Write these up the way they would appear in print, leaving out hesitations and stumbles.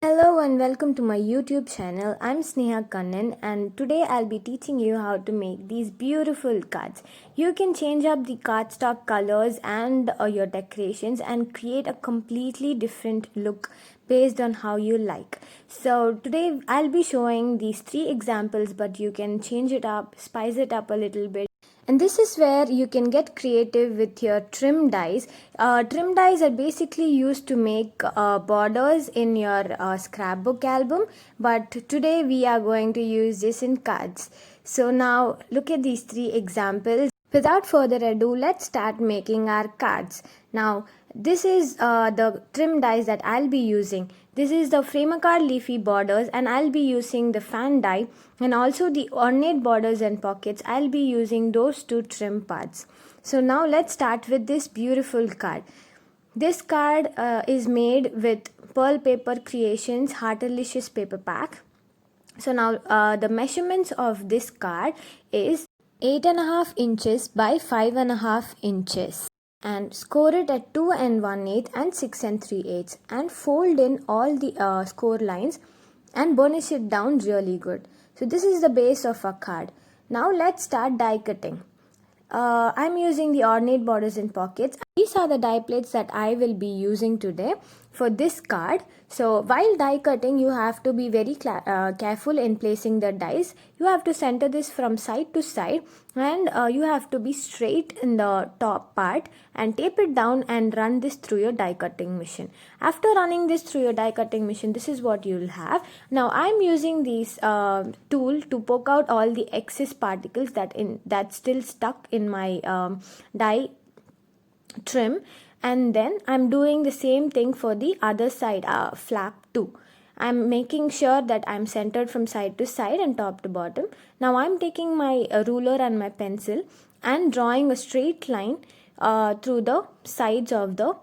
Hello and welcome to my YouTube channel. I'm Sneha Kannan and today I'll be teaching you how to make these beautiful cards. You can change up the cardstock colors and your decorations and create a completely different look based on how you like. So today I'll be showing these 3 examples, but you can change it up, spice it up a little bit. And this is where you can get creative with your trim dies. Trim dies are basically used to make borders in your scrapbook album, but today we are going to use this in cards. So now look at these 3 examples. Without further ado, let's start making our cards. Now, this is the trim dies that I'll be using. This is the framer card leafy borders, and I'll be using the fan die, and also the ornate borders and pockets. I'll be using those 2 trim parts. So now let's start with this beautiful card. This card is made with Pearl Paper Creations Heartfelt paper pack. So now the measurements of this card is 8.5 inches by 5.5 inches, and score it at 2 and 1/8 and 6 and 3/8, and fold in all the score lines and burnish it down really good. So this is the base of our card. Now let's start die cutting. I'm using the ornate borders and pockets. These are the die plates that I will be using today for this card. So while die cutting, you have to be very careful in placing the dies. You have to center this from side to side, and you have to be straight in the top part and tape it down and run this through your die cutting machine. After running this through your die cutting machine, this is what you'll have. Now I'm using this tool to poke out all the excess particles that's still stuck in my die trim, and then I'm doing the same thing for the other side flap too. I'm making sure that I'm centered from side to side and top to bottom. Now I'm taking my ruler and my pencil and drawing a straight line through the sides of the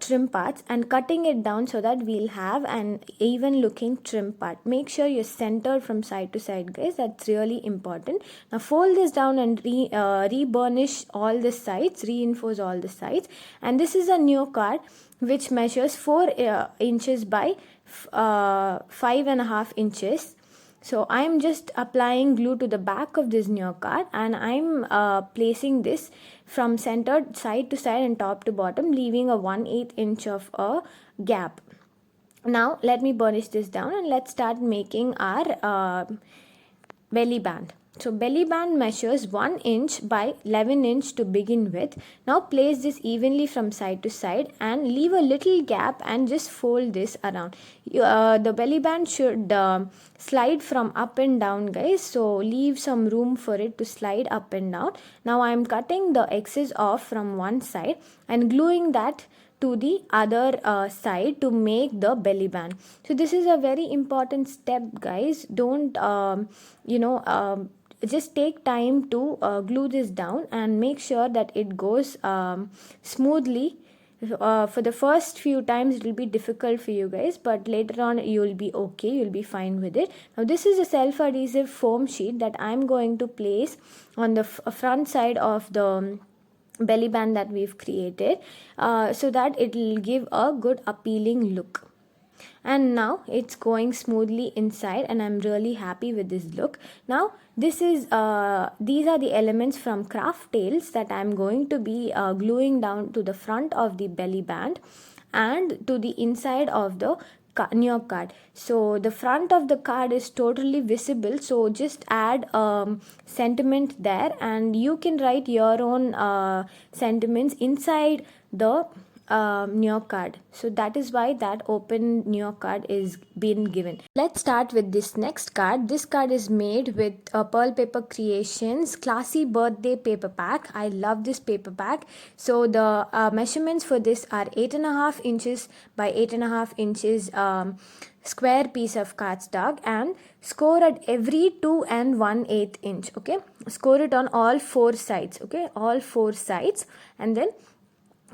trim parts and cutting it down so that we'll have an even looking trim part. Make sure you're centered from side to side, guys. That's really important. Now fold this down and re-burnish all the sides, reinforce all the sides. And this is a new card which measures 4 inches by 5.5 inches. So I'm just applying glue to the back of this new card, and I'm placing this from centered side to side and top to bottom, leaving a 1/8 inch of a gap. Now let me burnish this down and let's start making our belly band. So belly band measures 1 inch by 11 inch to begin with. Now place this evenly from side to side and leave a little gap and just fold this around. The belly band should slide from up and down, guys. So leave some room for it to slide up and down. Now I am cutting the excess off from one side and gluing that to the other side to make the belly band. So this is a very important step, guys. Don't just take time to glue this down and make sure that it goes smoothly. For the first few times it will be difficult for you guys, but later on you'll be okay, you'll be fine with it. Now this is a self-adhesive foam sheet that I'm going to place on the front side of the belly band that we've created, so that it will give a good appealing look. And now it's going smoothly inside, and I'm really happy with this look. Now these are the elements from Craft Tales that I'm going to be gluing down to the front of the belly band and to the inside of the new card. So the front of the card is totally visible, so just add sentiment there, and you can write your own sentiments inside the new card. So that is why that open new card is being given. Let's start with this next card. This card is made with Pearl Paper Creations Classy Birthday paper pack. I love this paper pack. So the measurements for this are 8.5 inches by 8.5 inches square piece of cardstock, and score at every 2 and 1/8 inch. Okay, score it on all 4 sides. Okay, all 4 sides, and then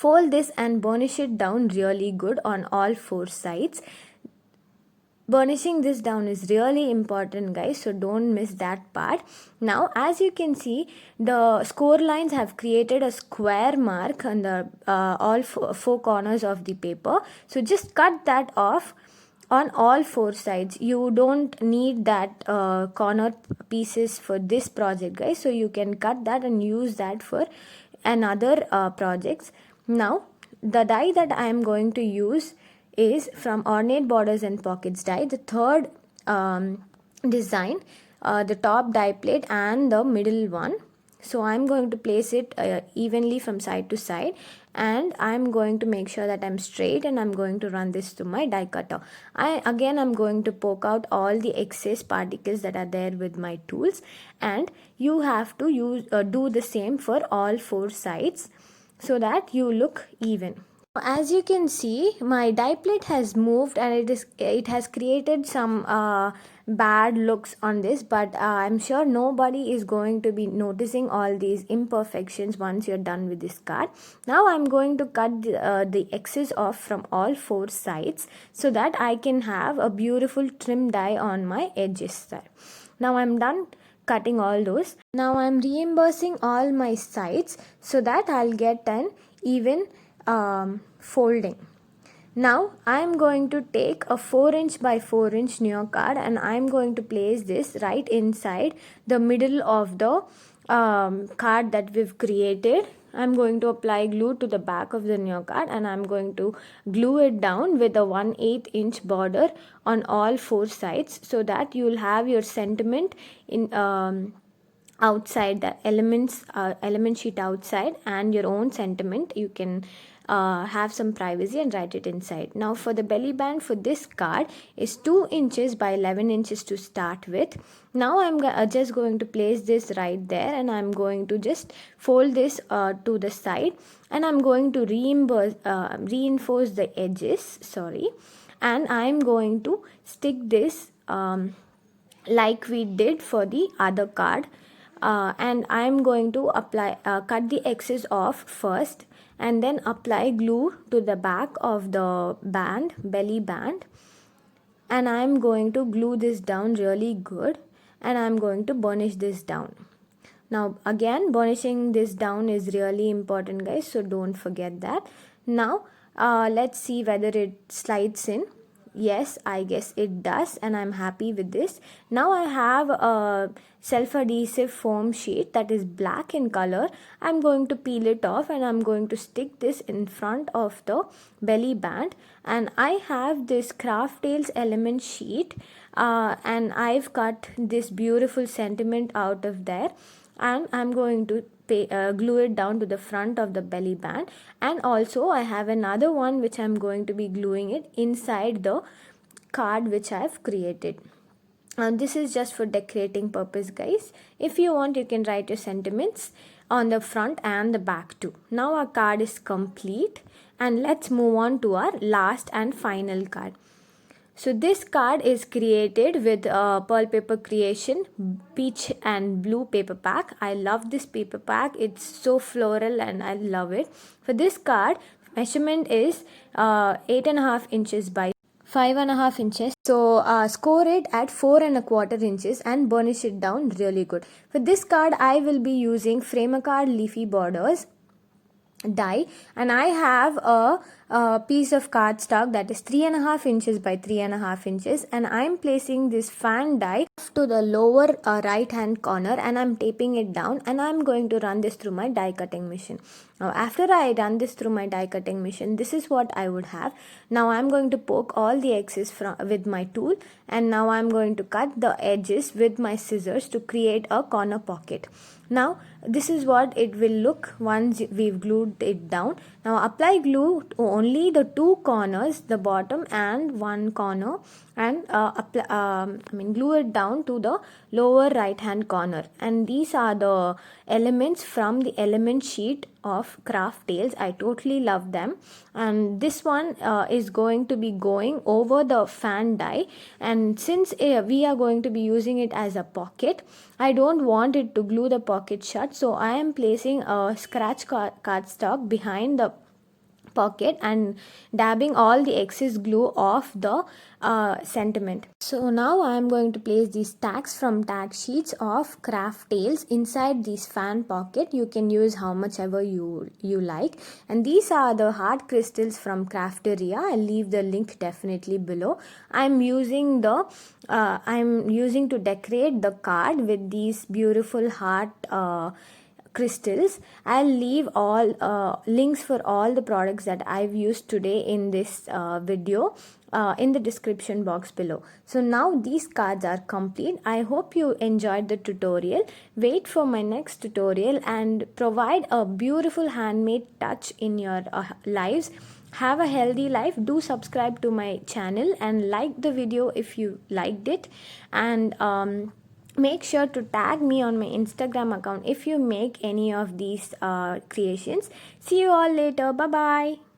fold this and burnish it down really good on all 4 sides. Burnishing this down is really important, guys, so don't miss that part. Now as you can see, the score lines have created a square mark on the all 4 corners of the paper. So just cut that off on all four sides. You don't need that corner pieces for this project, guys, so you can cut that and use that for another projects. Now the die that I am going to use is from Ornate Borders and Pockets die, the third design, the top die plate and the middle one. So I'm going to place it evenly from side to side, and I'm going to make sure that I'm straight, and I'm going to run this to my die cutter. I'm going to poke out all the excess particles that are there with my tools, and you have to do the same for all four sides so that you look even. As you can see, my die plate has moved, and it has created some bad looks on this, but I'm sure nobody is going to be noticing all these imperfections once you're done with this card. Now I'm going to cut the excess off from all four sides so that I can have a beautiful trim die on my edges there. Now I'm done cutting all those. Now I'm reimbursing all my sides so that I'll get an even folding. Now I am going to take a 4" by 4" New York card, and I am going to place this right inside the middle of the card that we've created. I'm going to apply glue to the back of the New York card, and I'm going to glue it down with a 1/8" border on all four sides so that you'll have your sentiment in outside the element sheet outside, and your own sentiment you can have some privacy and write it inside. Now for the belly band for this card is 2 inches by 11 inches to start with. Now I'm just going to place this right there, and I'm going to just fold this to the side, and I'm going to reinforce the edges, and I'm going to stick this like we did for the other card. And I'm going to apply cut the excess off first, and then apply glue to the back of the belly band, and I'm going to glue this down really good, and I'm going to burnish this down. Now again, burnishing this down is really important, guys, so don't forget that. Now let's see whether it slides in. Yes, I guess it does, and I'm happy with this. Now I have a self-adhesive foam sheet that is black in color. I'm going to peel it off, and I'm going to stick this in front of the belly band. And I have this Craft Tales element sheet, and I've cut this beautiful sentiment out of there, and I'm going to glue it down to the front of the belly band. And also I have another one which I'm going to be gluing it inside the card which I've created. And this is just for decorating purpose, guys. If you want, you can write your sentiments on the front and the back too. Now our card is complete, and let's move on to our last and final card. So this card is created with Pearl Paper Creation Peach and Blue paper pack. I love this paper pack. It's so floral and I love it. For this card, measurement is 8.5 inches by 5.5 inches. So score it at 4.25 inches and burnish it down really good. For this card, I will be using Frame-A-Card Leafy Borders die, and I have a piece of cardstock that is 3.5 inches by 3.5 inches, and I'm placing this fan die to the lower right hand corner, and I'm taping it down, and I'm going to run this through my die cutting machine. Now after I run this through my die cutting machine, this is what I would have. Now I'm going to poke all the excess with my tool, and now I'm going to cut the edges with my scissors to create a corner pocket. Now this is what it will look once we've glued it down. Now apply glue to only the two corners, the bottom and one corner, and glue it down to the lower right hand corner. And these are the elements from the element sheet of Craft Tales. I totally love them, and this one is going to be going over the fan die, and since we are going to be using it as a pocket, I don't want it to glue the pocket shut, so I am placing a scratch cardstock behind the pocket and dabbing all the excess glue off the sentiment. So now I am going to place these tags from tag sheets of craft tales inside this fan pocket. You can use how much ever you like, and these are the hard crystals from Crafteria. I'll leave the link definitely below. I'm using to decorate the card with these beautiful heart crystals. I'll leave all links for all the products that I've used today in this video in the description box below. So now these cards are complete. I hope you enjoyed the tutorial. Wait for my next tutorial and provide a beautiful handmade touch in your lives. Have a healthy life. Do subscribe to my channel and like the video if you liked it, and make sure to tag me on my Instagram account if you make any of these creations. See you all later. Bye bye.